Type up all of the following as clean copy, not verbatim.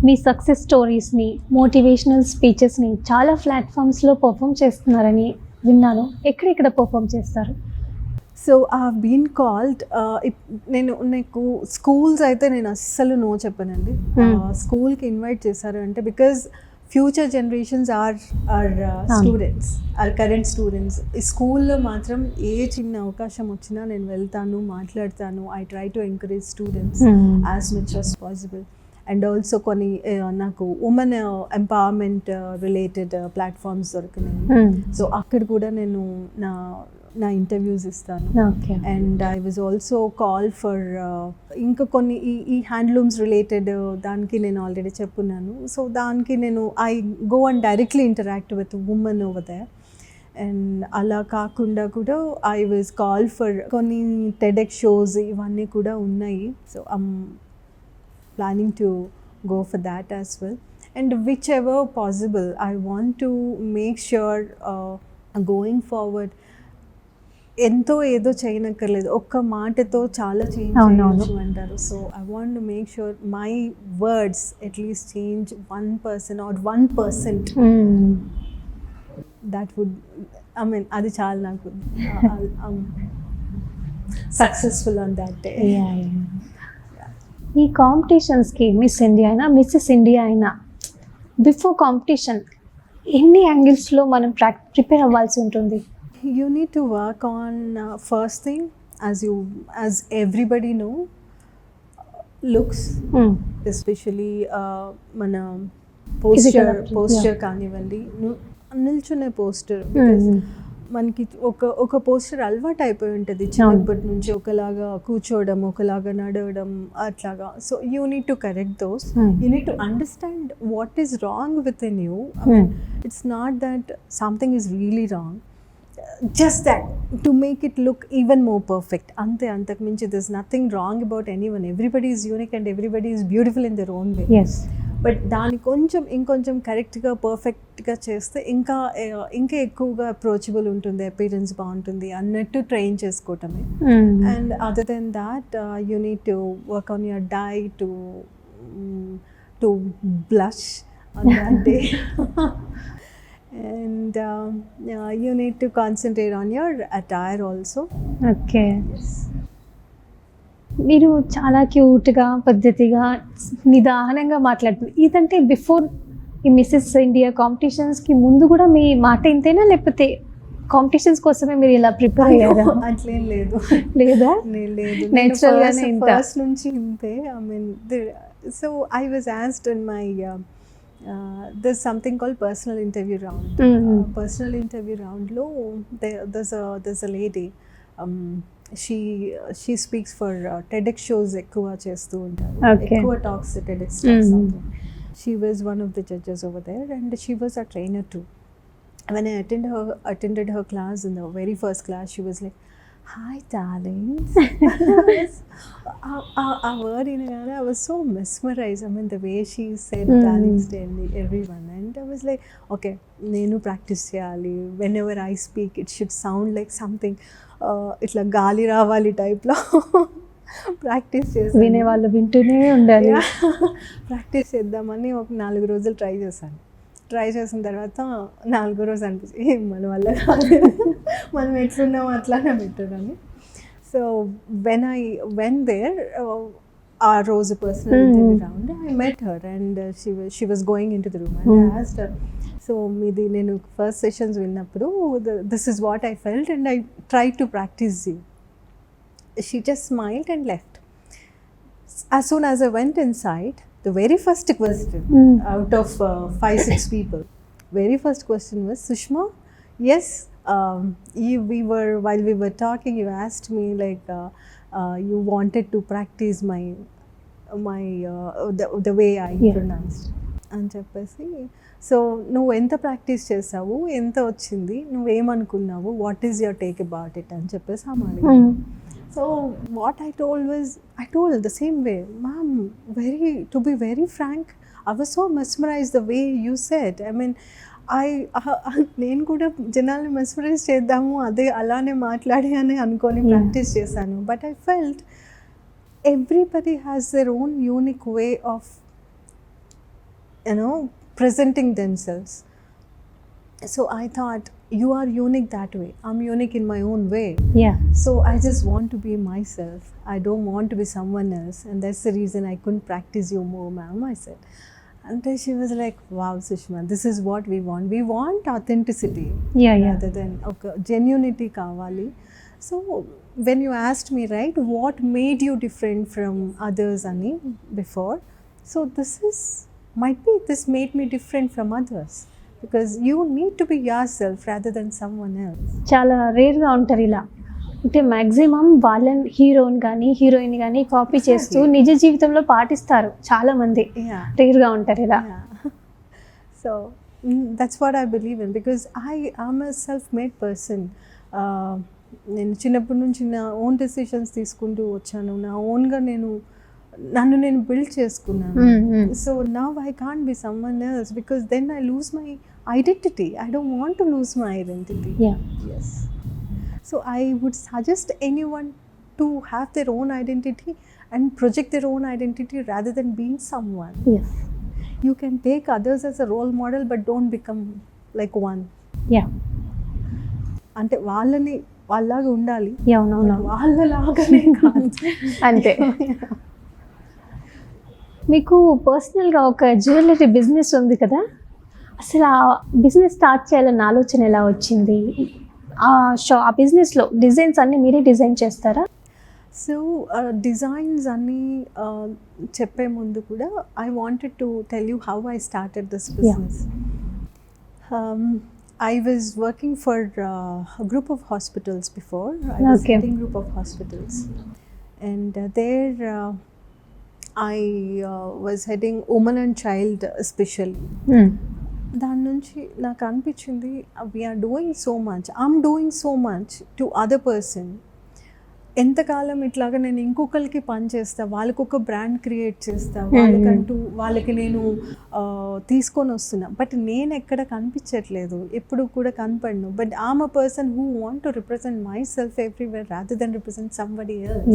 మీ success స్టోరీస్ని, motivational స్పీచెస్ని చాలా ప్లాట్ఫామ్స్లో perform చేస్తున్నారని విన్నాను. ఎక్కడెక్కడ పర్ఫామ్ చేస్తారు? So I have been called, నాకు స్కూల్స్ అయితే నేను అస్సలు నో చెప్పానండి. స్కూల్కి ఇన్వైట్ చేశారు అంటే because future generations are students, are current students. ఈ స్కూల్లో మాత్రం ఏ చిన్న అవకాశం వచ్చినా నేను వెళ్తాను, మాట్లాడతాను. I try to encourage students as much as possible. And also కొన్ని నాకు ఉమెన్ ఎంపవర్మెంట్ రిలేటెడ్ ప్లాట్ఫామ్స్ దొరికినాయి. సో అక్కడ కూడా నేను నా ఇంటర్వ్యూస్ ఇస్తాను. And I was also call for ఇంకా కొన్ని ఈ హ్యాండ్లూమ్స్ రిలేటెడ్ దానికి నేను ఆల్రెడీ చెప్పున్నాను. సో దానికి నేను I go and directly interact with women over there. And అలా కాకుండా కూడా ఐ వాజ్ కాల్ ఫర్ కొన్ని టెడెక్స్ షోస్ ఇవన్నీ కూడా ఉన్నాయి. So I'm planning to go for that as well. And whichever possible, I want to make sure going forward ఎంతో ఏదో చేయనక్కర్లేదు, ఒక్క మాటతో చాలా చేంజ్ చేయవచ్చు అంటారు. So I want to make sure my words at least change 1% or 1%. That would, I mean అది చాలా నాకు సక్సెస్ఫుల్ ఆన్ దట్ డే. ఈ కాంపిటీషన్స్కి మిస్ ఇండియా అయినా మిస్సెస్ ఇండియా అయినా బిఫోర్ కాంపిటీషన్ ఎన్ని యాంగిల్స్లో మనం ప్రిపేర్ అవ్వాల్సి ఉంటుంది? You need to work on first thing, as everybody know, looks, especially mana posture కానివ్వండి, నిల్చునే పోస్టర్. బికాజ్ మనకి ఒక పోస్టర్ అలవాటు అయిపోయి ఉంటుంది చిన్నప్పటి నుంచి, ఒకలాగా కూర్చోవడం, ఒకలాగా నడవడం అట్లాగా. So you need to correct those. You need to understand what is wrong with in you. It's not that something is really wrong, just that to make it look even more perfect. Antak minchi there's nothing wrong about anyone. Everybody is unique and everybody is beautiful in their own way. Yes, but దాని ఇంకొంచెం కరెక్ట్గా పర్ఫెక్ట్గా చేస్తే ఇంకా ఎక్కువగా approachable ఉంటుంది, appearance బాగుంటుంది అన్నట్టు ట్రైన్ చేసుకోవటమే. And other than that you need to work on your diet to blush on that day. And you need to concentrate on your attire also. Okay. Yes. మీరు చాలా క్యూట్గా, పద్ధతిగా, నిదానంగా మాట్లాడుతున్నారు. ఇదంటే బిఫోర్ ఈ మిస్సెస్ ఇండియా కాంపిటీషన్స్కి ముందు కూడా మీ మాట ఇంతేనా, లేకపోతే కాంపిటీషన్స్ కోసమే మీరు ఇలా ప్రిపేర్ అయ్యారా? అట్లేం లేదు. లేదా? లేదు, నేచురల్గానే ఫస్ట్ నుంచి ఇంతే. I mean so I was asked in my there's something called personal interview round. Personal interview round lo there's a lady, she speaks for TEDx shows ఎక్కువ చేస్తూ ఉంటారు, ఎక్కువ talks TEDx talks. She was one of the judges over there and she was a trainer too. When I attended her class, in the very first class, she was like, "Hi darlings." A word in Ghana, I was so mesmerized. I mean the way she said darlings to everyone, and I was like, okay, nenu practice cheyali. Whenever I speak it should sound like something itla gali ravali type lo practice చేసాను. వినే వాళ్ళు వింటూనే ఉండాలి. Practice చేద్దామని ఒక 4 రోజులు try చేసిన తర్వాత 4వ రోజు అనిపించింది మన వల్ల మనం ఎట్లున్నామో అట్లానే పెట్టారని. So when I went there ఆ రోజు personal interview round I met her and she was going in to the room and I asked her, so మీది నేను ఫస్ట్ సెషన్స్ విన్నప్పుడు this is what I felt and I try to practice you. She just smiled and left. As soon as I went inside, the very first question out of 5-6 people, very first question was, "Sushma, yes, while we were talking, you asked me like you wanted to practice my the way I pronounced." అని చెప్పేసి, so నువ్వు ఎంత practice చేసావు, ఎంత వచ్చింది, నువ్వేమనుకున్నావు, what is your take about it అని చెప్పేసి అమ్మాయి. So what I told the same way, ma'am, to be very frank, I was so mesmerized the way you said. I mean, నేను కూడా జనాల్ని మెస్మరైజ్ చేద్దాము, అదే అలానే మాట్లాడి అని అనుకొని ప్రాక్టీస్ చేశాను. But I felt everybody has their own unique way of presenting themselves. So I thought, you are unique that way, I'm unique in my own way. Yeah. So I just want to be myself, I don't want to be someone else, and that's the reason I couldn't practice you more, ma'am, I said. And then she was like, wow, Sushma, this is what we want authenticity. Yeah. Rather than genuinity kavali. So when you asked me, right, what made you different from others, Ani, before, so this made me different from others, because you need to be yourself rather than someone else. చాలా రేర్గా ఉంటారు ఇలా, అంటే maximum వాళ్ళని హీరోని కానీ heroine కానీ copy చేస్తూ నిజ జీవితంలో పాటిస్తారు చాలా మంది. Yeah. రేర్గా ఉంటారు ఇలా. Yeah. So that's what I believe in, because I am a self-made person. నేను చిన్నప్పటి నుంచి నా ఓన్ డెసిషన్స్ తీసుకుంటూ వచ్చాను, నా ఓన్గా నన్ను నేను బిల్డ్ చేసుకున్నాను. So now I can't be someone else, because then I lose my identity. I don't want to lose my identity. Yes. So I would suggest anyone to have their own identity and project their own identity rather than being someone. Yes. You can take others as a role model, but don't become like one. Yeah. అంటే వాళ్ళలాగా ఉండాలి, అవునవును, వాళ్ళలాగానే కాదు. అంతే. మీకు పర్సనల్గా ఒక jewellery business ఉంది కదా, అసలు ఆ బిజినెస్ స్టార్ట్ చేయాలన్న ఆలోచన ఎలా వచ్చింది? ఆ బిజినెస్లో డిజైన్స్ అన్నీ మీరే డిజైన్ చేస్తారా? సో డిజైన్స్ అన్నీ చెప్పే ముందు కూడా I wanted to tell you how I started this business. I was working for a group of hospitals before. I was heading group of hospitals, and there I was heading women and child especially. దాని నుంచి నాకు అనిపించింది, we are doing so much, I'm doing so much to other person. ఎంతకాలం ఇట్లాగా నేను ఇంకొకరికి పని చేస్తా, వాళ్ళకు ఒక బ్రాండ్ క్రియేట్ చేస్తా, వాళ్ళకి నేను తీసుకొని వస్తున్నా, బట్ నేను ఎక్కడ కనిపించట్లేదు, ఎప్పుడు కూడా కనపడను. But I'm a person who want to represent myself everywhere rather than represent somebody else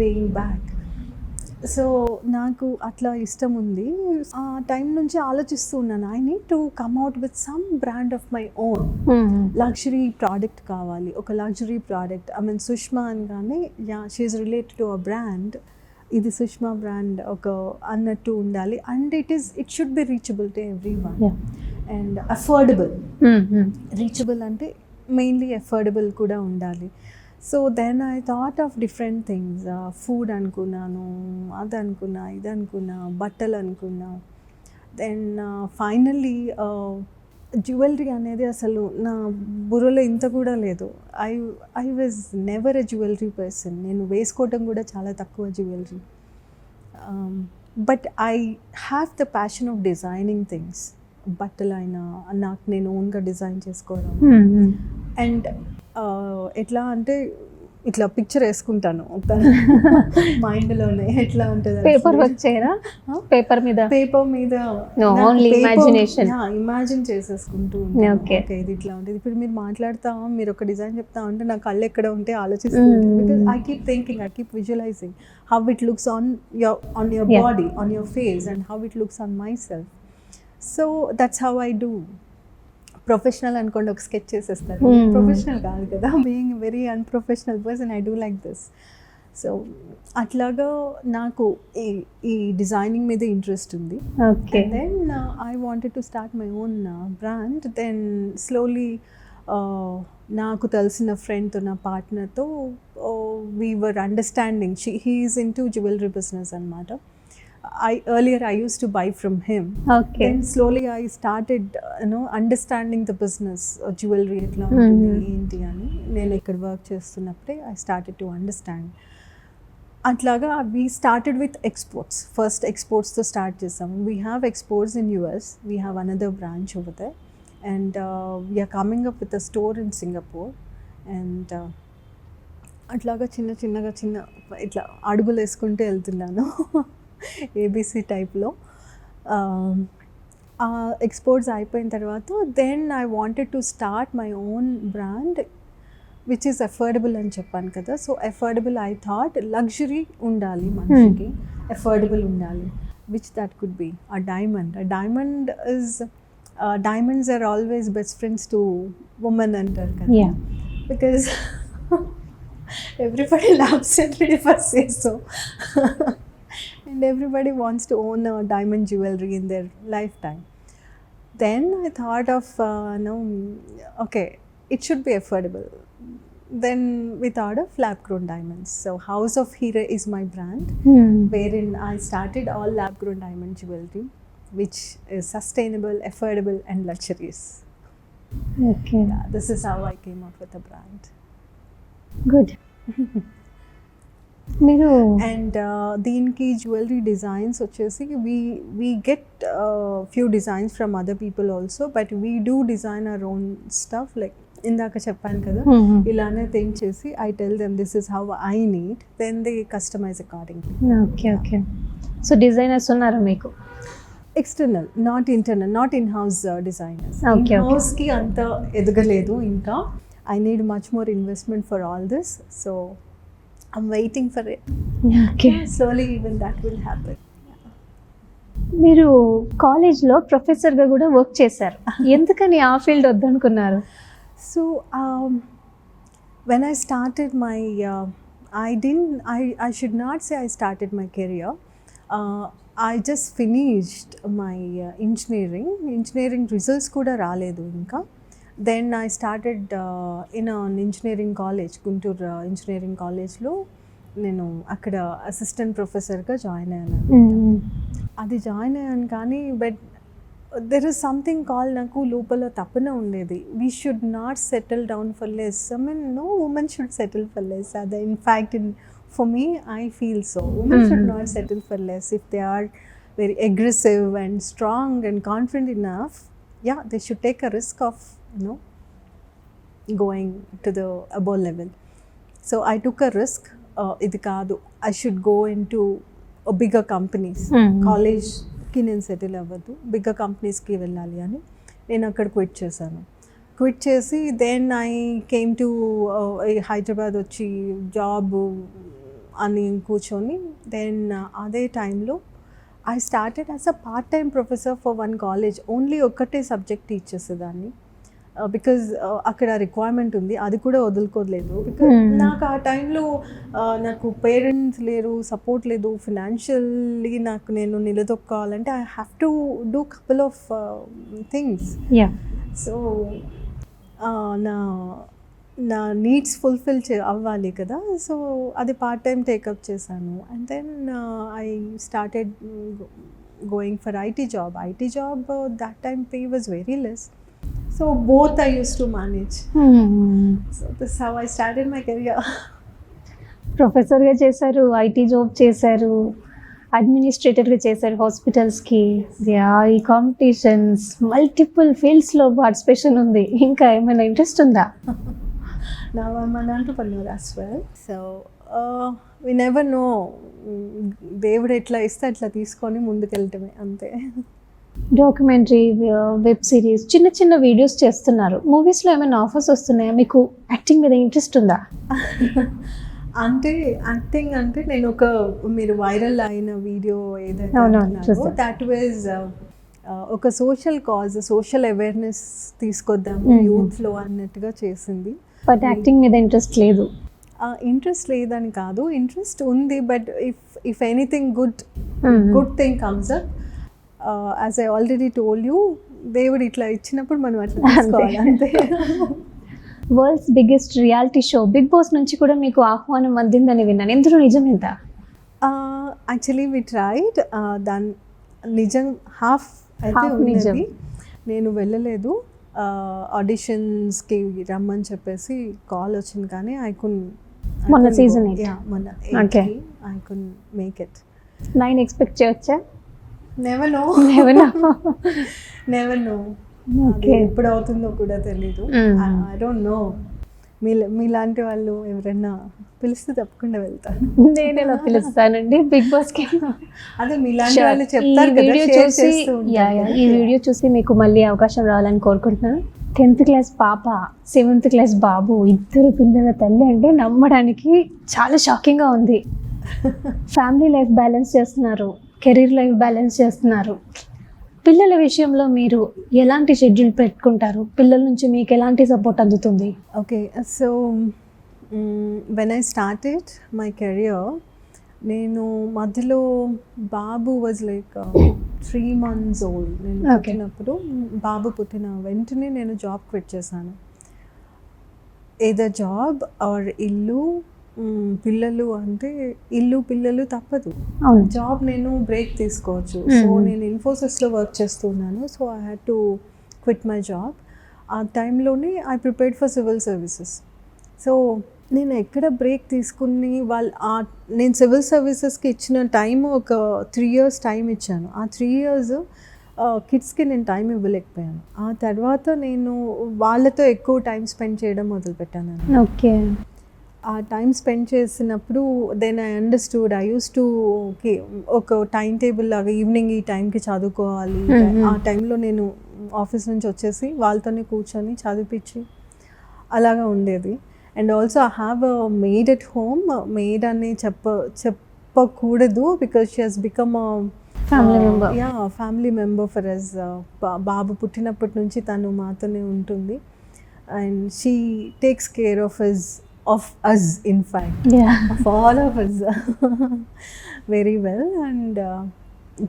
being back. So నాకు అట్లా ఇష్టం ఉంది. ఆ టైం నుంచి ఆలోచిస్తూ ఉన్నాను, I need to come out with some brand of my own. Luxury product కావాలి, ఒక luxury product. I mean Sushma అనగానే she is related to a brand, ఇది సుష్మా బ్రాండ్ ఒక అన్నట్టు ఉండాలి. And it should be reachable to everyone and affordable. Reachable అంటే mainly affordable కూడా ఉండాలి. So then I thought of different things. Food అనుకున్నాను, అది అనుకున్నా, ఇది అనుకున్నా, బట్టలు అనుకున్నా. దెన్ ఫైనల్లీ జ్యువెలరీ అనేది అసలు నా బుర్రలో ఇంత కూడా లేదు. I was never a jewellery person. నేను వేసుకోవటం కూడా చాలా తక్కువ jewellery. But I have the passion of designing things. బట్టలు అయినా నాకు నేను ఓన్గా డిజైన్ చేసుకోవడం. అండ్ ఎట్లా అంటే ఇట్లా పిక్చర్ వేసుకుంటాను మైండ్లోనే, ఎట్లా ఉంటుంది. పేపర్ వర్క్ చేయరా? పేపర్ మీద ఇమాజిన్ చేసేసుకుంటూ ఉంటాను. ఓకే, ఇది ఇట్లా ఉంటుంది. ఇప్పుడు మీరు మాట్లాడతా, మీరు ఒక డిజైన్ చెప్తా ఉంటే నా కళ్ళు ఎక్కడ ఉంటే ఆలోచిస్తూ ఉంటాను. Because I keep thinking, I keep visualising how it looks on your body, on your face, and how it looks on myself. So that's how I do. Professional అనుకోండి, ఒక స్కెచ్ చేసేస్తాను. ప్రొఫెషనల్ కాదు కదా, being very unprofessional person, I do like this. So అట్లాగా నాకు ఈ designing మీద interest ఉంది. Then I wanted to start my own brand. Then slowly నాకు తెలిసిన ఫ్రెండ్తో, నా పార్ట్నర్తో we were understanding. He is into jewellery business అనమాట. Earlier I used to buy from him. Okay. Then slowly I started understanding the business, jewelry etla untundi enti ani nenu ikkada work chestunnappude I started to understand. Atlaga we started with exports. First exports to start chesam. We have exports in US. We have another branch over there, and we are coming up with a store in Singapore. And atlaga చిన్న ఇట్లా అడుగులు వేసుకుంటూ వెళ్తున్నాను ABC టైప్లో. Exports అయిపోయిన తర్వాత then I wanted to start my own brand which is affordable అని చెప్పాను కదా. So affordable, I thought luxury ఉండాలి, మనిషికి అఫోర్డబుల్ ఉండాలి. which that could be. A diamond is diamonds are always best friends to women antaru kada. Yeah. Because everybody laughs at me if I say so. And everybody wants to own a diamond jewelry in their lifetime. Then I thought of okay, it should be affordable. Then we thought of lab grown diamonds. So House of Hira is my brand, wherein I started all lab grown diamond jewelry, which is sustainable, affordable and luxurious. Okay, Yeah, this is how I came up with the brand. Good. మీరు And దీనికి jewellery designs వచ్చేసి we get few designs from other people also, but we do design our own stuff. Like ఇందాక చెప్పాను కదా, ఇలానే think చేసి I tell them this is how I need, then they customize accordingly. Okay okay. So designers ఉన్నారు మీకు? External, not internal, not in-house designers. Okay, In-house కి అంత ఎదగలేదు ఇంకా. I need much more investment for all this, so I'm waiting for it. Okay. Slowly even that will happen. మీరు కాలేజ్లో ప్రొఫెసర్గా కూడా work చేశారు, ఎందుకని ఆ field వద్దనుకున్నారు? So when I started my I should not say I started my career. I just finished my engineering results kuda raledu inka. Then I started in an engineering college, Guntur engineering college lo నేను అక్కడ assistant ప్రొఫెసర్గా join అయ్యాను. అది join అయ్యాను కానీ but there is something call, నాకు లోపల తప్పన ఉండేది, we should not settle down for less. I mean no women should settle for less. అది in fact for me, I feel so. Women should not settle for less. If they are very aggressive and strong and confident enough, yeah, they should take a risk of, going to the above level. So I took a risk. Idi kaadu, I should go into a bigger companies. College ki nenu settle avvadu, bigger companies ki vellali ani nenu akkada quit chesanu. Quit చేసి then I came to Hyderabad వచ్చి job అని కూర్చొని, then అదే టైంలో I started as a part time professor for one college. Only ఒక్కటే subject teach చేసేదాన్ని, because అక్కడ requirement ఉంది, అది కూడా వదులుకోలేదు. బికాజ్ నాకు ఆ టైంలో నాకు పేరెంట్స్ లేరు, సపోర్ట్ లేదు, ఫినాన్షియల్లీ నాకు నేను నిలదొక్కాలంటే I have to do couple of things. So నా నీడ్స్ ఫుల్ఫిల్ అవ్వాలి కదా, సో అది పార్ట్ టైం టేకప్ చేశాను. And then I started going for IT job. That time pay was very less, so both I use to manage. So this how I started my career. ప్రొఫెసర్గా చేశారు, IT job చేశారు, అడ్మినిస్ట్రేటర్గా చేశారు హాస్పిటల్స్కి, ఈ competitions, multiple ఫీల్డ్స్లో participation ఉంది. ఇంకా ఏమైనా interest ఉందా? Now I'm an entrepreneur as well. So we never know. దేవుడు ఎట్లా ఇస్తే అట్లా తీసుకొని ముందుకెళ్ళటమే అంతే. డాక్యుమెంటరీ, వెబ్ సిరీస్, చిన్న చిన్న వీడియోస్ చేస్తున్నారు. మూవీస్లో ఏమైనా ఆఫర్స్ వస్తున్నాయా? మీకు యాక్టింగ్ మీద ఇంట్రెస్ట్ ఉందా? అంటే యాక్టింగ్ అంటే నేను మీరు వైరల్ అయిన వీడియో ఏదైతే దట్ వాజ్ ఒక సోషల్ కాజ్, సోషల్ అవేర్నెస్ తీసుకొద్దాము యూత్లో అన్నట్టుగా చేసింది. బట్ యాక్టింగ్ మీద ఇంట్రెస్ట్ లేదు? ఇంట్రెస్ట్ లేదని కాదు, ఇంట్రెస్ట్ ఉంది. But if anything good thing comes up, as I already told you, దేవుడు ఇట్లా ఇచ్చినప్పుడు మనం అట్లా తీసుకోవాలి అంతే. World's biggest reality show Bigg Boss నుంచి కూడా మీకు ఆహ్వానం అందిందని విన్నాను, ఎందులో నిజం ఎంత? యాక్చువల్లీ వి ట్రైడ్, దాని నిజం హాఫ్ అయితే ఉన్నది. నేను వెళ్ళలేదు, ఆడిషన్స్కి రమ్మని చెప్పేసి కాల్ వచ్చింది, కానీ ఐ కుడ్ మొన్న season I could make it. 9 expect చేయొచ్చా? Never know. ఎప్పుడు అవుతుందో కూడా తెలీదు. I don't know. మీలాంటి వాళ్ళు ఎవరైనా పిలిస్తే తప్పకుండా వెళ్తాను. నేను ఎలా పిలుస్తానండి బిగ్ బాస్కి? అదే మీలాంటి వాళ్ళు చెప్తారు కదా, షేర్ చేస్తూ ఉంటారు. ఈ వీడియో చూసి మీకు మళ్ళీ అవకాశం రావాలని కోరుకుంటున్నాను. 10th క్లాస్ పాప, 7th క్లాస్ బాబు, 2 పిల్లల తల్లి అంటే నమ్మడానికి చాలా షాకింగ్గా ఉంది. ఫ్యామిలీ లైఫ్ బ్యాలెన్స్ చేస్తున్నారు, కెరీర్ లైఫ్ బ్యాలెన్స్ చేస్తున్నారు. పిల్లల విషయంలో మీరు ఎలాంటి షెడ్యూల్ పెట్టుకుంటారు? పిల్లల నుంచి మీకు ఎలాంటి సపోర్ట్ అందుతుంది? Okay, so when I started my career, నేను మధ్యలో బాబు వాజ్ లైక్ 3 months ఓల్డ్. నేను పుట్టినప్పుడు, బాబు పుట్టిన వెంటనే నేను జాబ్ క్విట్ చేశాను. ఏదర్ జాబ్ ఆర్ ఇల్లు, పిల్లలు అంటే ఇల్లు పిల్లలు తప్పదు. జాబ్ నేను బ్రేక్ తీసుకోవచ్చు. సో నేను ఇన్ఫోసిస్లో వర్క్ చేస్తున్నాను. So I had to quit my job. ఆ టైంలోనే I prepared for civil services. So నేను ఎక్కడ బ్రేక్ తీసుకుని నేను సివిల్ సర్వీసెస్కి ఇచ్చిన టైం ఒక 3 years టైం ఇచ్చాను. ఆ 3 years కిడ్స్కి నేను టైం ఇవ్వలేకపోయాను. ఆ తర్వాత నేను వాళ్ళతో ఎక్కువ టైం స్పెండ్ చేయడం మొదలుపెట్టాను. ఓకే, ఆ టైం స్పెండ్ చేసినప్పుడు then I understood. I use to okay, ఒక టైం టేబుల్ లాగా ఈవినింగ్ ఈ టైంకి చదువుకోవాలి. ఆ టైంలో నేను ఆఫీస్ నుంచి వచ్చేసి వాళ్ళతోనే కూర్చొని చదివించి అలాగా ఉండేది. And also I have a maid at home. Maid అని చెప్పకూడదు, because she has become family member for us. బాబు పుట్టినప్పటి నుంచి తను మాతోనే ఉంటుంది. And she takes care of us, in fact, of all of us very well. And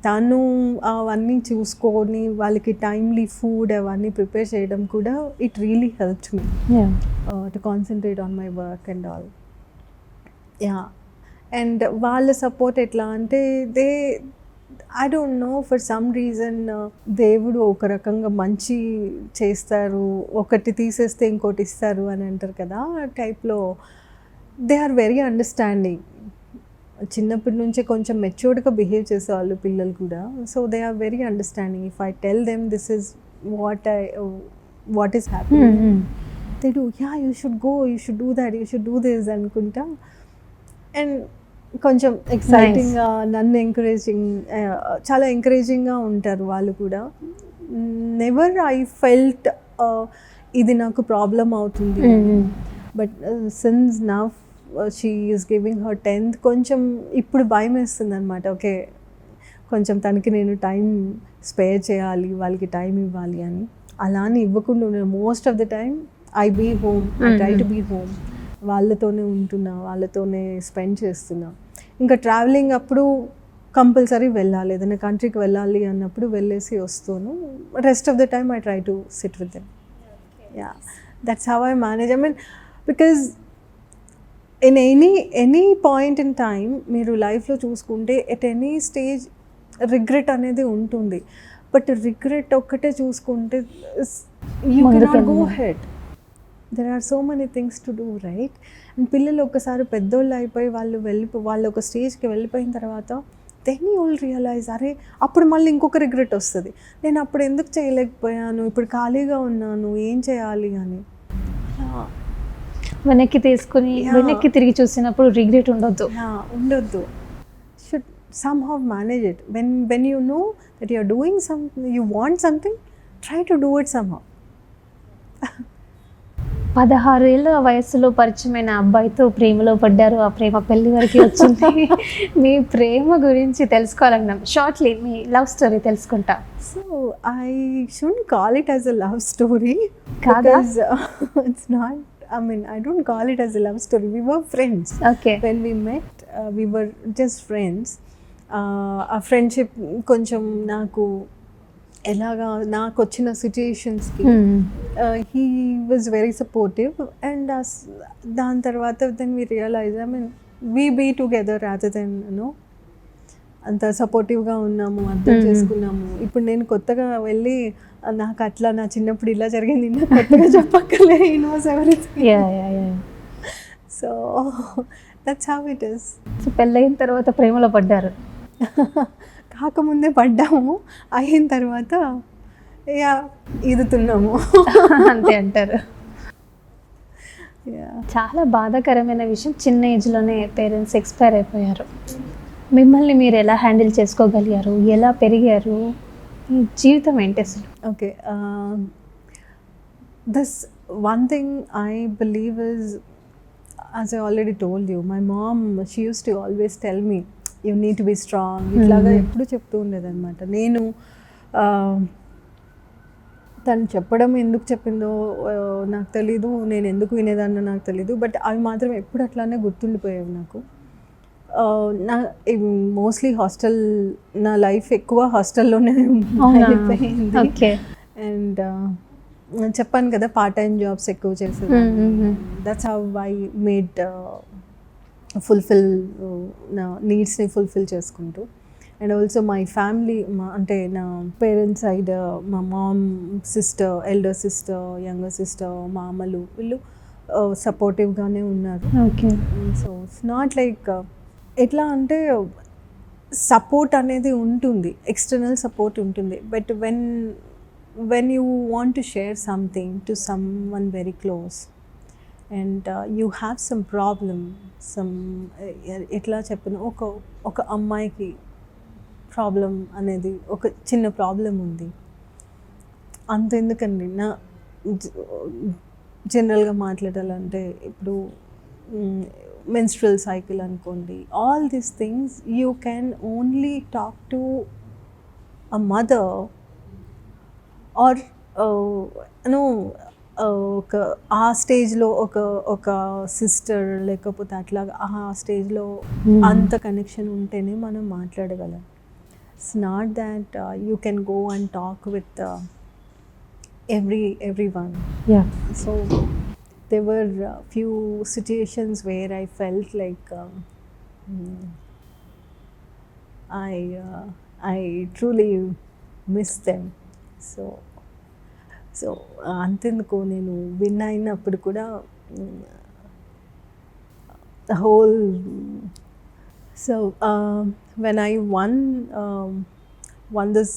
తను అవన్నీ చూసుకొని వాళ్ళకి టైమ్లీ ఫుడ్ అవన్నీ ప్రిపేర్ చేయడం కూడా it really helped me to concentrate on my work and all. And వాళ్ళ సపోర్ట్ ఎట్లా అంటే I don't no, for some reason దేవుడు ఒక రకంగా మంచి చేస్తారు, ఒకటి తీసేస్తే ఇంకోటి ఇస్తారు అని అంటారు కదా, ఆ టైప్లో దే ఆర్ వెరీ అండర్స్టాండింగ్. చిన్నప్పటి నుంచే కొంచెం మెచ్యూర్డ్గా బిహేవ్ చేసేవాళ్ళు పిల్లలు కూడా. So they are very understanding. If I tell them this is what is happening, they do, you should go, you should do that, you should do this అనుకుంటా. And కొంచెం ఎక్సైటింగ్గా నన్ను చాలా ఎంకరేజింగ్గా ఉంటారు వాళ్ళు కూడా. నెవర్ ఐ ఫెల్ట్ ఇది నాకు ప్రాబ్లం అవుతుంది. But since now she is giving her 10th, కొంచెం ఇప్పుడు భయం వేస్తుంది అనమాట. ఓకే, కొంచెం తనకి నేను టైం స్పేర్ చేయాలి, వాళ్ళకి టైం ఇవ్వాలి అని. అలా అని ఇవ్వకుండా నేను most of the time I be home, I try to be home. వాళ్ళతోనే ఉంటున్నా, వాళ్ళతోనే స్పెండ్ చేస్తున్నా. ఇంకా ట్రావెలింగ్ అప్పుడు కంపల్సరీ వెళ్ళాలి, ఏదైనా కంట్రీకి వెళ్ళాలి అన్నప్పుడు వెళ్ళేసి వస్తాను. Rest of the time I try to SIT with them. That's how I manage. I mean because in any point in time మీరు లైఫ్లో చూసుకుంటే ఎట్ ఎనీ స్టేజ్ రిగ్రెట్ అనేది ఉంటుంది. బట్ రిగ్రెట్ ఒక్కటే చూసుకుంటే you cannot go head. There are so many things to do, right? And పిల్లలు ఒక్కసారి పెద్దోళ్ళు అయిపోయి వాళ్ళు ఒక స్టేజ్కి వెళ్ళిపోయిన తర్వాత దెన్ యూ విల్ రియలైజ్, అరే అప్పుడు మళ్ళీ ఇంకొక రిగ్రెట్ వస్తుంది, నేను అప్పుడు ఎందుకు చేయలేకపోయాను, ఇప్పుడు ఖాళీగా ఉన్నాను, ఏం చేయాలి అని. వెనక్కి వెనక్కి తిరిగి చూసినప్పుడు రిగ్రెట్ ఉండొద్దు. Should somehow manage it. When you know that you are doing something, you want something, try to do it somehow. 16 ఏళ్ళ వయసులో పరిచయమైన అబ్బాయితో ప్రేమలో పడ్డారు. ఆ ప్రేమ పెళ్లి వరకు వచ్చింది. మీ ప్రేమ గురించి తెలుసుకోవాలన్నాం. షార్ట్లీ మీ లవ్ స్టోరీ తెలుసుకుంటా. So I shouldn't call it as a love story because it's not. I mean, I don't call it as a love story. We were friends. Okay. When we met, we were just friends. A friendship కొంచెం నాకు వచ్చిన సిచ్యుయేషన్స్కి he was very supportive. And దాని తర్వాత then we realise, I mean we be together rather than అంత సపోర్టివ్గా ఉన్నాము, అర్థం చేసుకున్నాము. ఇప్పుడు నేను కొత్తగా వెళ్ళి నాకు అట్లా నా చిన్నప్పుడు ఇలా జరిగింది నాకు కొత్తగా చెప్పక్కర్లే, he knows everything. So that's how it is. So పెళ్ళయిన తర్వాత ప్రేమలో పడ్డారు? కాకముందే పడ్డాము, అయిన తర్వాత ఈదుతున్నాము అంతే అంటారు. చాలా బాధాకరమైన విషయం, చిన్న ఏజ్లోనే పేరెంట్స్ ఎక్స్పైర్ అయిపోయారు. మిమ్మల్ని మీరు ఎలా హ్యాండిల్ చేసుకోగలిగారు, ఎలా పెరిగారు, మీ జీవితం ఏంటి అసలు? Okay, this one thing I believe is, as I already told you, my mom, she used to always tell me, you need to be strong ఇట్లాగా ఎప్పుడు చెప్తూ ఉండేదన్నమాట. నేను తను చెప్పడం ఎందుకు చెప్పిందో నాకు తెలీదు, నేను ఎందుకు వినేదాన్నో నాకు తెలీదు, బట్ అవి మాత్రం ఎప్పుడు అట్లానే గుర్తుండిపోయేవి నాకు. నా మోస్ట్లీ హాస్టల్, నా లైఫ్ ఎక్కువ హాస్టల్లోనే అయిపోయింది. అండ్ చెప్పాను కదా పార్ట్ టైం జాబ్స్ ఎక్కువ చేసేది. That's how I made fulfil నా నీడ్స్ని ఫుల్ఫిల్ చేసుకుంటూ. అండ్ ఆల్సో మై ఫ్యామిలీ, అంటే నా పేరెంట్స్ సైడ్ మా mom, sister, elder sister, younger sister, మా అమ్మలు వీళ్ళు సపోర్టివ్గానే ఉన్నారు. Okay. So it's not like ఎట్లా అంటే సపోర్ట్ అనేది ఉంటుంది, ఎక్స్టర్నల్ సపోర్ట్ ఉంటుంది, but when you want to share something to someone very close and you have some problem, ఎట్లా చెప్పను, ఒక అమ్మాయికి ప్రాబ్లం అనేది, ఒక చిన్న ప్రాబ్లం ఉంది, అంతెందుకండి నా జనరల్గా మాట్లాడాలంటే ఇప్పుడు మెన్స్ట్రల్ సైకిల్ అనుకోండి, all these things you can only talk to a mother are ఒక ఆ స్టేజ్లో ఒక సిస్టర్, లేకపోతే అట్లాగా ఆ స్టేజ్లో అంత కనెక్షన్ ఉంటేనే మనం మాట్లాడగలం. It's not that you can go and talk with everyone. Yeah. So there were few situations where I felt like I truly miss them. So అంతెందుకు నేను విన్ అయినప్పుడు కూడా the whole so when I won this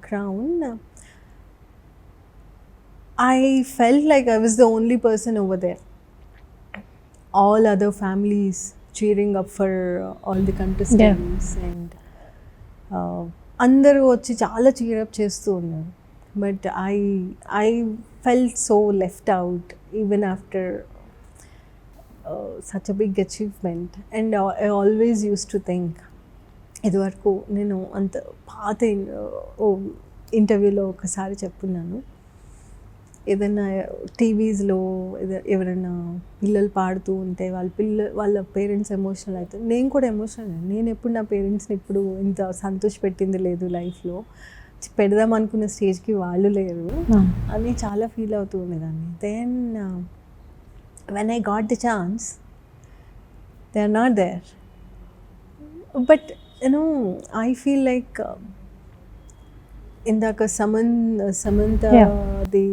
crown, I felt like I was the only person over there. All other families cheering up for all the contestants. Yeah. And అందరూ వచ్చి చాలా cheer-up చేస్తూ ఉన్నారు. But I felt so left out even after such a big achievement. And I always used to think, ఇదివరకు నేను అంత పాత ఇంటర్వ్యూలో ఒకసారి చెప్పున్నాను, ఏదైనా టీవీస్లో ఎవరైనా పిల్లలు పాడుతూ ఉంటే వాళ్ళ పేరెంట్స్ ఎమోషనల్ అవుతారు, నేను కూడా ఎమోషనల్. నేను ఎప్పుడు నా పేరెంట్స్ని ఇప్పుడు ఇంత సంతోషపెట్టింది లేదు లైఫ్లో, పెడదాం అనుకున్న స్టేజ్కి వాళ్ళు లేరు అని చాలా ఫీల్ అవుతూ ఉండేదాన్ని. Then when I got the chance, they are not there. But I feel like ఇందాక Samantha the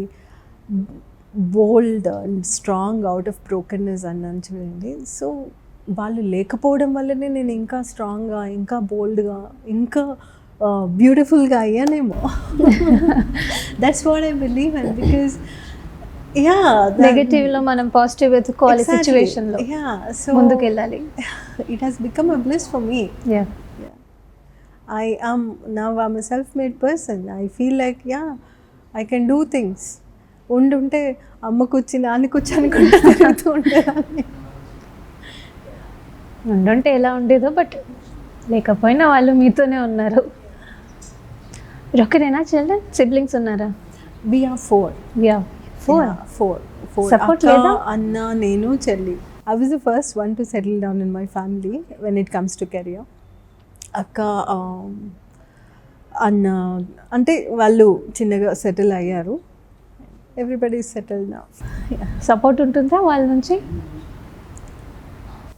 bold and strong out of brokenness అన్నాను చూడండి. సో వాళ్ళు లేకపోవడం వల్లనే నేను ఇంకా స్ట్రాంగ్గా, ఇంకా బోల్డ్గా, ఇంకా బ్యూటిఫుల్గా అయ్యానేమో. That's what I believe in. Because నెగటివ్లో మనం పాజిటివ్ వెతుక్కోవాలి, సిచ్యువేషన్లో ముందుకు వెళ్ళాలి. It has become a bless for me. I'm a self-made person. I feel like I can do things. ఉండుంటే అమ్మ కూర్చి నాన్న కూర్చి అనుకుంటూ తిరుగుతూ ఉండేదాన్ని. ఉండుంటే ఎలా ఉండేదో, బట్ లేకపోయినా వాళ్ళు మీతోనే ఉన్నారు. మీరు ఒక్కరేనా చిల్డ్రన్? సిబ్లింగ్స్ ఉన్నారా? We are four. Support లేదా? అన్న, నేను, చెల్లి. I was the first one to settle down in my family when it comes to career. అక్క, అన్న అంటే వాళ్ళు చిన్నగా సెటిల్ అయ్యారు. Everybody is settled now. Support ఉంటుందా వాళ్ళ నుంచి?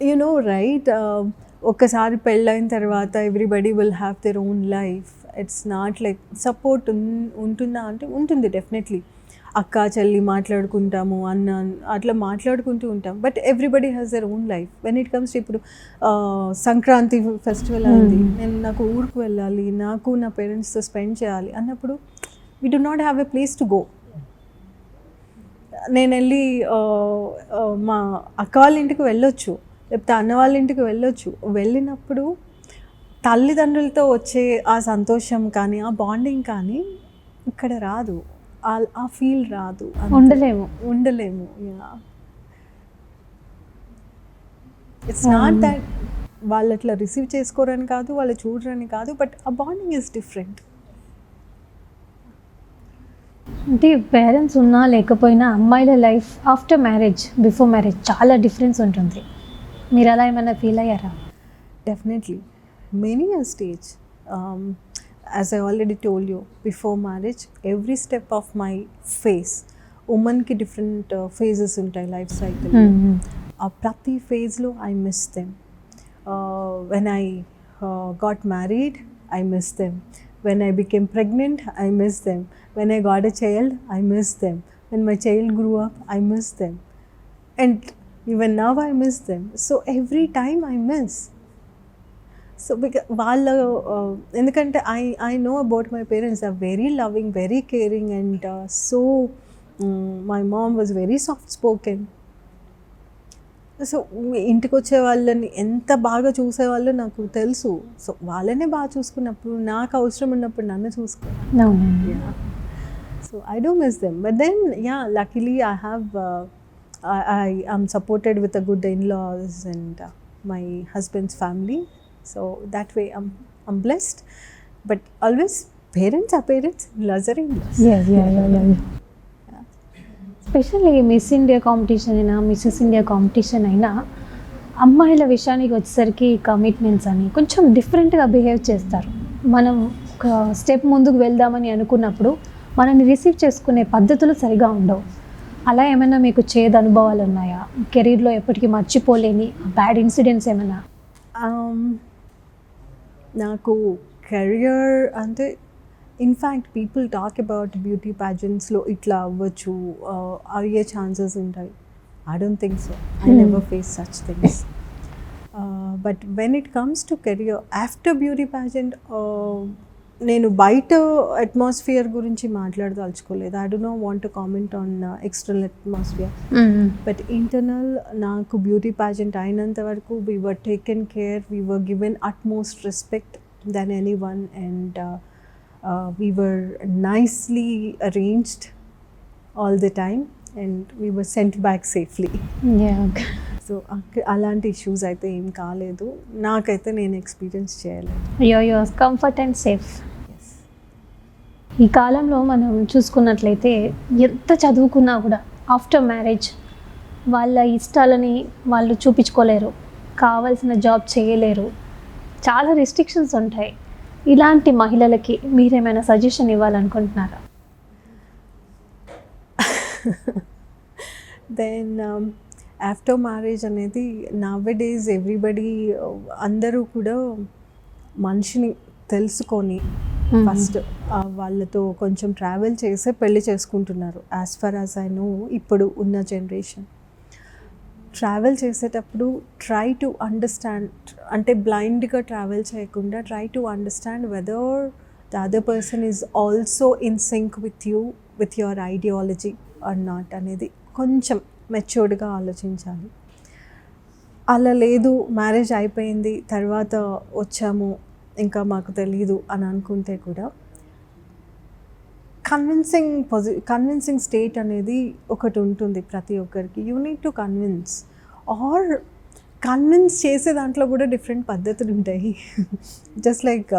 యు నో రైట్, ఒక్కసారి పెళ్ళైన తర్వాత everybody will have their own life. It's not like support ఉంటుందా అంటే ఉంటుంది డెఫినెట్లీ. అక్క చెల్లి మాట్లాడుకుంటాము, అన్న అట్లా మాట్లాడుకుంటూ ఉంటాం, but everybody has their own life. When it comes ఇప్పుడు సంక్రాంతి ఫెస్టివల్ అయింది, నాకు ఊరికి వెళ్ళాలి, నాకు నా పేరెంట్స్తో స్పెండ్ చేయాలి అన్నప్పుడు we do not have a place to go. నేను వెళ్ళి మా అక్క వాళ్ళ ఇంటికి వెళ్ళొచ్చు, లేకపోతే అన్న వాళ్ళ ఇంటికి వెళ్ళొచ్చు. వెళ్ళినప్పుడు తల్లిదండ్రులతో వచ్చే ఆ సంతోషం కానీ, ఆ బాండింగ్ కానీ ఇక్కడ రాదు, ఆ ఫీల్ రాదు, ఉండలేము. ఇట్స్ నాట్ దట్ వాళ్ళు అట్లా రిసీవ్ చేసుకోరని కాదు, వాళ్ళు చూడరని కాదు, బట్ ఆ బాండింగ్ ఈజ్ డిఫరెంట్. అంటే పేరెంట్స్ ఉన్నా లేకపోయినా అమ్మాయిల life after marriage before marriage చాలా డిఫరెన్స్ ఉంటుంది. మీరు అలా ఏమైనా ఫీల్ అయ్యారా? Definitely. Many a stage. As I already told you, before marriage, every step of my phase, womanకి డిఫరెంట్ ఫేజెస్ ఉంటాయి లైఫ్ సైకిల్. ఆ ప్రతి ఫేజ్లో I miss them. When I got married, I miss them. When I became pregnant, I miss them. When I got a child, I miss them. When my child grew up, I miss them. And even now I miss them. So every time I miss. So వాళ్ళ ఎందుకంటే I know about my parents, are very loving, very caring, and so my mom was very soft spoken. So ఇంటికి వచ్చే వాళ్ళని ఎంత బాగా చూసేవాళ్ళు నాకు తెలుసు. సో వాళ్ళనే బాగా చూసుకున్నప్పుడు, నాకు అవసరం ఉన్నప్పుడు నన్ను చూసుకో. So I don't miss them. But then luckily I have I'm supported with a good in-laws and my husband's family. So that way I'm blessed, but always parents are parents, in-laws are in-laws. Yeah. Specially miss India competition అయినా Mrs India competition అయినా అమ్మాయిల విషయానికి వచ్చేసరికి commitments అని కొంచెం డిఫరెంట్గా behave చేస్తారు. మనం ఒక స్టెప్ ముందుకు వెళ్దామని అనుకున్నప్పుడు మనల్ని రిసీవ్ చేసుకునే పద్ధతులు సరిగా ఉండవు. అలా ఏమైనా మీకు చేదు అనుభవాలు ఉన్నాయా? కెరీర్లో ఎప్పటికీ మర్చిపోలేని బ్యాడ్ ఇన్సిడెంట్స్ ఏమైనా? నాకు కెరియర్ అంటే in fact people talk about beauty ప్యాజెంట్స్లో ఇట్లా అవ్వచ్చు, అయ్యే ఛాన్సెస్ ఉంటాయి. I don't think so. I never face such things. But when it comes to career after beauty pageant, నేను బయట అట్మాస్ఫియర్ గురించి మాట్లాడదలుచుకోలేదు. I do not want to comment on external atmosphere. But internal నాకు beauty pageant అయినంత వరకు we were taken care, we were given utmost respect than any one, and we were nicely arranged all the time, and we were sent back safely. So అలాంటి issues అయితే ఏం కాలేదు నాకైతే, నేను experience చేయలేదు. Your comfort and safe. ఈ కాలంలో మనం చూసుకున్నట్లయితే ఎంత చదువుకున్నా కూడా ఆఫ్టర్ మ్యారేజ్ వాళ్ళ ఇష్టాలని వాళ్ళు చూపించుకోలేరు, కావాల్సిన జాబ్ చేయలేరు, చాలా రెస్ట్రిక్షన్స్ ఉంటాయి. ఇలాంటి మహిళలకి మీరేమైనా సజెషన్ ఇవ్వాలనుకుంటున్నారా? దెన్ ఆఫ్టర్ మ్యారేజ్ అనేది నౌ-ఎ-డేస్ ఎవ్రీబడి, అందరూ కూడా మనిషిని తెలుసుకొని ఫస్ట్ వాళ్ళతో కొంచెం ట్రావెల్ చేసే పెళ్లి చేసుకుంటున్నారు. As far as I know ఇప్పుడు ఉన్న జనరేషన్ ట్రావెల్ చేసేటప్పుడు ట్రై టు అండర్స్టాండ్, అంటే బ్లైండ్గా ట్రావెల్ చేయకుండా try to understand whether the other person is also in sync with you, with your ideology or not అనేది కొంచెం మెచ్యూర్డ్గా ఆలోచించాలి. అలా లేదు మ్యారేజ్ అయిపోయింది తర్వాత వచ్చాము ఇంకా మాకు తెలీదు అని అనుకుంటే కూడా కన్విన్సింగ్ స్టేట్ అనేది ఒకటి ఉంటుంది ప్రతి ఒక్కరికి. యూ నీడ్ టు కన్విన్స్ చేసే దాంట్లో కూడా డిఫరెంట్ పద్ధతులు ఉంటాయి. జస్ట్ లైక్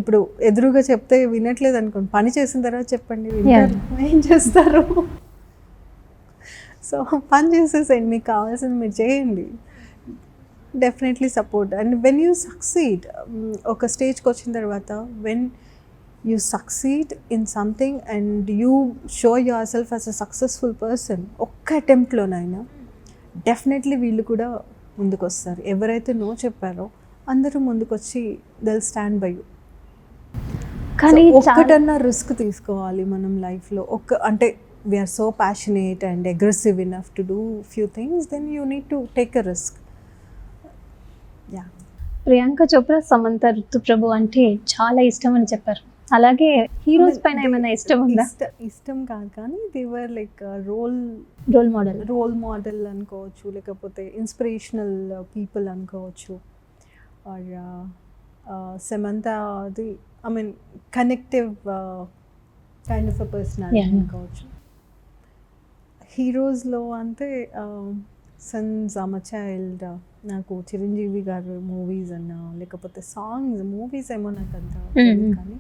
ఇప్పుడు ఎదురుగా చెప్తే వినట్లేదు అనుకోండి, పని చేసిన తర్వాత చెప్పండి వింటారు, ఏం చేస్తారు? సో పని చేసేసేయండి, మీకు కావాల్సింది మీరు చేయండి, definitely support. And when you succeed, ఒక స్టేజ్కి వచ్చిన తర్వాత when you succeed in something and you show your self as a successful person, ఒక్క అటెంప్ట్లోనైనా డెఫినెట్లీ వీళ్ళు కూడా ముందుకు వస్తారు. ఎవరైతే నో చెప్పారో అందరూ ముందుకు వచ్చి దెల్ స్టాండ్ బై యూ. కానీ ఒక్కటన్నా రిస్క్ తీసుకోవాలి మనం లైఫ్లో. అంటే we are so passionate and aggressive enough to do few things, then you need to take a risk. Yeah, Priyanka Chopra, Samantha, Ruth Prabhu అంటే చాలా ఇష్టం అని చెప్పారు. అలాగే హీరోస్ పైన ఏమైనా ఇష్టం ఉందా? ఇష్టం కాదు కానీ they were like role model అనుకోవచ్చు, లేకపోతే ఇన్స్పిరేషనల్ పీపుల్ అనుకోవచ్చు. ఆర్ సమంత అది I mean connective kind of a personality అనుకోవచ్చు. హీరోస్లో అంటే సిన్స్ ఐమ్ అ చైల్డ్ నాకు చిరంజీవి గారి మూవీస్ అన్నా లేకపోతే సాంగ్స్, మూవీస్ ఏమో నాకు అంత తెలియదు కానీ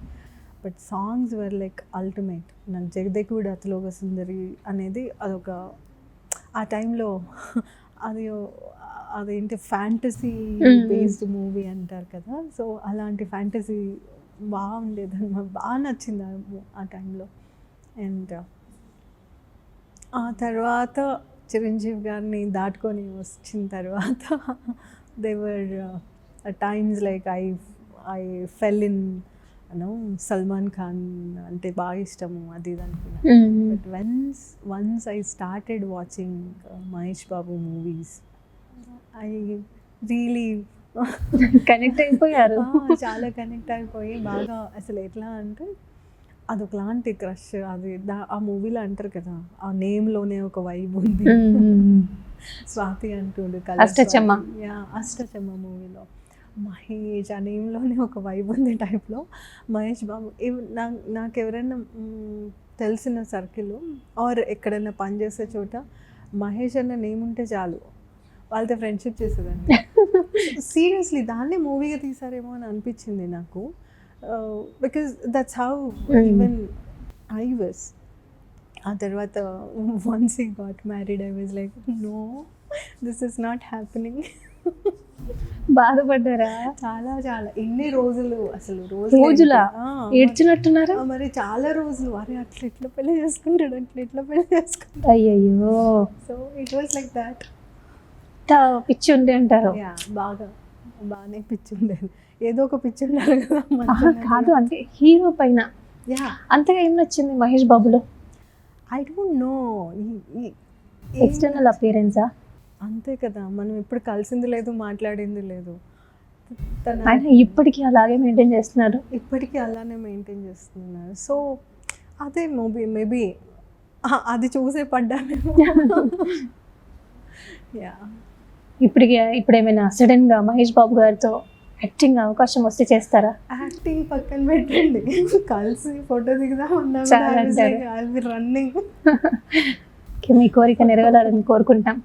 but songs were like ultimate. నాకు జగదేకుడు అతిలోక సుందరి అనేది అదొక ఆ టైంలో అది అదేంటి ఫ్యాంటసీ బేస్డ్ మూవీ అంటారు కదా, సో అలాంటి ఫ్యాంటసీ బాగుండేది అనమాట, బాగా నచ్చింది ఆ టైంలో. అండ్ ఆ తర్వాత చిరంజీవి గారిని దాటుకొని వచ్చిన తర్వాత there were times like I fell in Salman Khan అంటే బాగా ఇష్టము అది ఇది అనుకున్నాను. But once I started watching Mahesh Babu movies I really connect అయిపోయారు. చాలా కనెక్ట్ అయిపోయి బాగా అసలు ఎట్లా అంటే అదొకలాంటి క్రష్. అది ఆ మూవీలో అంటారు కదా, ఆ నేమ్లోనే ఒక వైబ్ ఉంది. స్వాతి అంటుండు అష్టచమ్మ. అష్టచమ్మ మూవీలో మహేష్ ఆ నేమ్లోనే ఒక వైబ్ ఉంది టైప్లో మహేష్ బాబు. నాకు ఎవరైనా తెలిసిన సర్కిల్ ఆర్ ఎక్కడైనా పనిచేసే చోట మహేష్ అన్న నేమ్ ఉంటే చాలు, వాళ్ళతో ఫ్రెండ్షిప్ చేసేదాన్ని. సీరియస్లీ దాన్నే మూవీగా తీసారేమో అని అనిపించింది నాకు, because that's how even I was. ఆ తర్వాత once he got married I was like no, this is not happening. బాధపడ్డారా? చాలా చాలా ఎన్ని రోజులు అసలు రోజులా ఏడ్చినట్టున్నారా? మరి చాలా రోజులు, అరే అట్లా ఎట్లా పెళ్లి చేసుకుంటాడు, అట్లా ఎట్లా పెళ్లి చేసుకుంటాడు. అయ్యయ్యో. So it was like that. పిచ్చి ఉండే అంటారు. బాగానే పిచ్చి ఉండేది, ఏదో ఒక పిచ్చి ఉండాలి కదా. కాదు అంటే హీరో పైన అంతగా ఏం నచ్చింది మహేష్ బాబులో? ఐ డోంట్ నో, ఎక్స్టర్నల్ అపియరెన్సా? అంతే కదా, మనం ఎప్పుడు కలిసింది లేదు, మాట్లాడింది లేదు. ఆయన ఇప్పటికీ అలాగే మెయింటైన్ చేస్తున్నారు. ఇప్పటికీ అలానే మెయింటైన్ చేస్తున్నారు. సో అదే మేబీ అది చూసే పడ్డానేమో. ఇప్పుడు ఏమైనా సడన్ గా మహేష్ బాబు గారితో యాక్టింగ్ అవకాశం వస్తే చేస్తారా? యాక్టింగ్ పక్కన పెట్టండి, కలిసి ఫోటో దిగుదాం రన్నింగ్. మీ కోరిక నెరవేరాలని కోరుకుంటాం.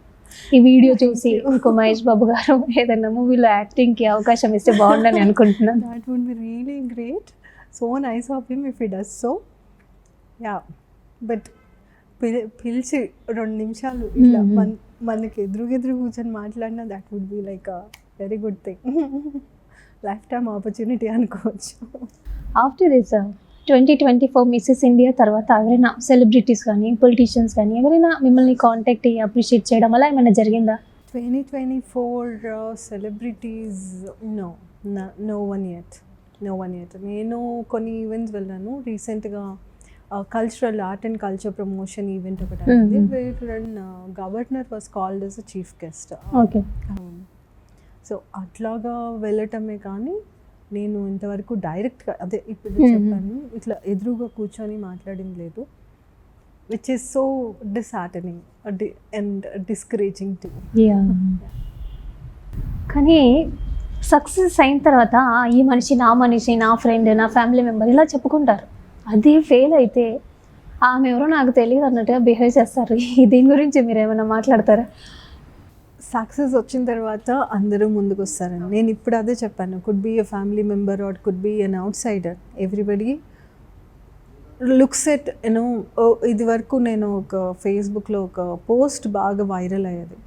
ఈ వీడియో చూసి ఇంకో మహేష్ బాబు గారు ఏదైనా మూవీలో యాక్టింగ్ కి అవకాశం ఇస్తే బాగుండని అనుకుంటున్నాను. That would be really great. So nice of him if he does so. Yeah, but పిలిచి 2 నిమిషాలు ఇట్లా మనకి ఎదురు కూర్చొని మాట్లాడినా that would be like a very good thing, life time opportunity అనుకోవచ్చు. ఆఫ్టర్ దిస్ 2024 మిస్సెస్ ఇండియా తర్వాత ఎవరైనా సెలబ్రిటీస్ కానీ పొలిటీషియన్స్ కానీ ఎవరైనా మిమ్మల్ని కాంటాక్ట్ అయ్యి అప్రిషియేట్ చేయడం అలా ఏమైనా జరిగిందా? 2024 సెలబ్రిటీస్ నో వన్ యెట్. నేను కొన్ని ఈవెంట్స్ వెళ్ళాను రీసెంట్గా, cultural art and culture promotion event ఒకటి అయింది, where governor was called as a chief guest. Okay. So అట్లాగా వెళ్ళటమే కానీ నేను ఇంతవరకు డైరెక్ట్గా అదే ఇప్పుడు చెప్పాను ఇట్లా ఎదురుగా కూర్చొని మాట్లాడింది లేదు, which is so disheartening and discouraging too. కానీ సక్సెస్ అయిన తర్వాత ఈ మనిషి నా ఫ్రెండ్, నా ఫ్యామిలీ మెంబర్ ఇలా చెప్పుకుంటారు. అదే ఫెయిల్ అయితే ఆమె ఎవరో నాకు తెలియదు అన్నట్టుగా బిహేవ్ చేస్తారు. దీని గురించి మీరు ఏమైనా మాట్లాడతారా? సక్సెస్ వచ్చిన తర్వాత అందరూ ముందుకు వస్తారని నేను ఇప్పుడు అదే చెప్పాను. Could be a family member or could be an outsider, everybody looks at ఇది వరకు నేను ఒక ఫేస్బుక్లో ఒక పోస్ట్ బాగా వైరల్ అయ్యేది,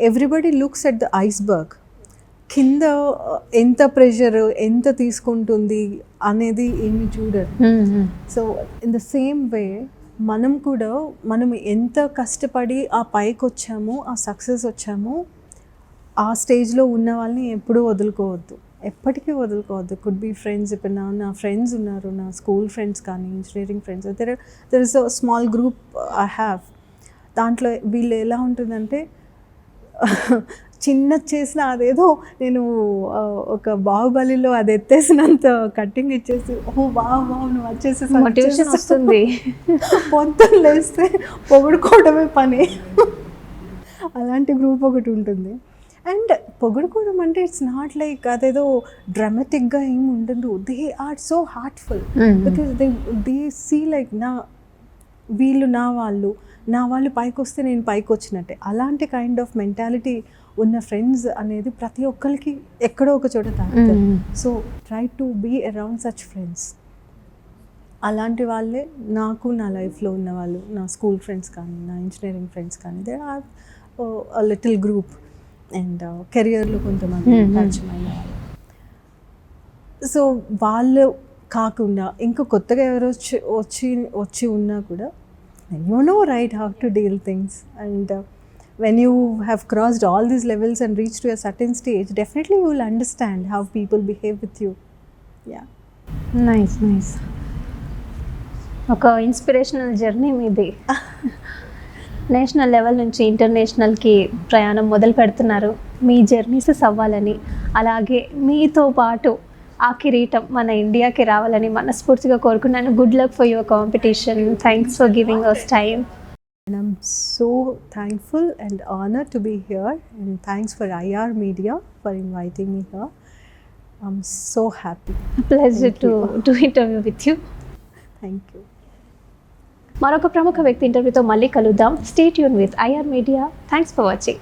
everybody looks at the iceberg, కింద ఎంత ప్రెషర్ ఎంత తీసుకుంటుంది అనేది ఏమి చూడరు. So in the same way మనం ఎంత కష్టపడి ఆ పైకి వచ్చామో, ఆ సక్సెస్ వచ్చామో, ఆ స్టేజ్లో ఉన్న వాళ్ళని ఎప్పుడూ వదులుకోవద్దు, ఎప్పటికీ వదులుకోవద్దు. Could be friends. ఇప్పుడు నా ఫ్రెండ్స్ ఉన్నారు, నా స్కూల్ ఫ్రెండ్స్ కానీ engineering friends, there is a small group I have. దాంట్లో వీళ్ళు ఎలా ఉంటుందంటే చిన్న చేసిన అదేదో నేను ఒక బాహుబలిలో అది ఎత్తేసినంత కట్టింగ్ ఇచ్చేసి బావు నువ్వు వచ్చేసి వస్తుంది, పొద్దున్న లేస్తే పొగుడుకోవడమే పని. అలాంటి గ్రూప్ ఒకటి ఉంటుంది. అండ్ పొగుడుకోవడం అంటే ఇట్స్ నాట్ లైక్ అదేదో డ్రామాటిక్గా ఏమి ఉండదు, they are so hurtful, because they see like వీళ్ళు నా వాళ్ళు, నా వాళ్ళు పైకి వస్తే నేను పైకి వచ్చినట్టే. అలాంటి కైండ్ ఆఫ్ మెంటాలిటీ ఉన్న ఫ్రెండ్స్ అనేది ప్రతి ఒక్కరికి ఎక్కడో ఒక చోట తాకుతారు. So try to be around such friends. అలాంటి వాళ్ళే నాకు నా లైఫ్లో ఉన్న వాళ్ళు, నా స్కూల్ ఫ్రెండ్స్ కానీ, నా ఇంజనీరింగ్ ఫ్రెండ్స్ కానీ, they are little group. And కెరియర్లో కొంతమంది పరిచయమైన వాళ్ళు. సో వాళ్ళు కాకుండా ఇంకా కొత్తగా ఎవరు వచ్చి ఉన్నా కూడా you know right how to deal things, and when you have crossed all these levels and reached to a certain stage, definitely you will understand how people behave with you. Yeah. Nice nice. ఒక inspirational journey మీది. National level నుంచి ఇంటర్నేషనల్కి ప్రయాణం మొదలు పెడుతున్నారు మీ జర్నీసెస్ అవ్వాలని, అలాగే మీతో పాటు ఆ కిరీటం మన ఇండియాకి రావాలని మనస్ఫూర్తిగా కోరుకున్నాను. Good luck for your competition. Thanks for giving us time. And I'm so thankful and honored to be here, and thanks for IRMEDIA for inviting me here. I'm so happy. Pleasure to interview with you. Thank you. మరొక ప్రముఖ వ్యక్తి ఇంటర్వ్యూతో మళ్ళీ కలుద్దాం. Stay tune with IRMEDIA. Thanks for watching.